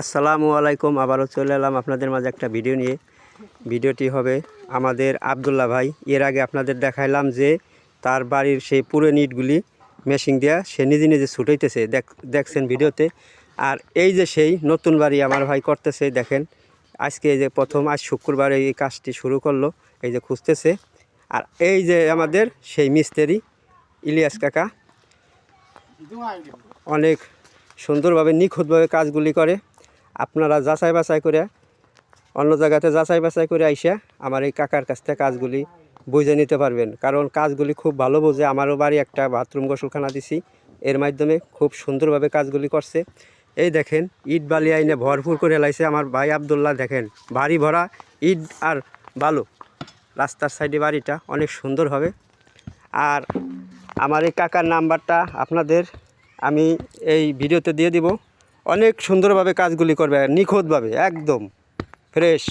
আসসালামু আলাইকুম। আবারও চলে এলাম আপনাদের মাঝে একটা ভিডিও নিয়ে। ভিডিওটি হবে আমাদের আব্দুল্লাহ ভাই। এর আগে আপনাদের দেখাইলাম যে তার বাড়ির সেই পুরো ইটগুলি মেশিন দিয়া সে নিজে নিজে ছুটাইতেছে, দেখছেন ভিডিওতে। আর এই যে সেই নতুন বাড়ি আমার ভাই করতেছে, দেখেন আজকে এই যে প্রথম আজ শুক্রবার এই কাজটি শুরু করলো, এই যে খুঁজতেছে। আর এই যে আমাদের সেই মিস্ত্রি ইলিয়াস কাকা অনেক সুন্দরভাবে নিখুঁতভাবে কাজগুলি করে। আপনারা যাচাই বাছাই করে অন্য জায়গাতে যাচাই বাছাই করে আইসা আমার এই কাকার কাছ থেকে কাজগুলি বুঝে নিতে পারবেন, কারণ কাজগুলি খুব ভালো বোঝে। আমারও বাড়ি একটা বাথরুম গোসলখানা দিছি, এর মাধ্যমে খুব সুন্দরভাবে কাজগুলি করছে। এই দেখেন ইট বালি আইনে ভরপুর করে লাইছে আমার ভাই আব্দুল্লাহ। দেখেন বাড়ি ভরা ইট আর বালু, রাস্তার সাইডে বাড়িটা অনেক সুন্দর হবে। আর আমার এই কাকার নাম্বারটা আপনাদের আমি এই ভিডিওতে দিয়ে দিব। অনেক সুন্দরভাবে কাজগুলি করবে, নিখুঁতভাবে, একদম ফ্রেশ।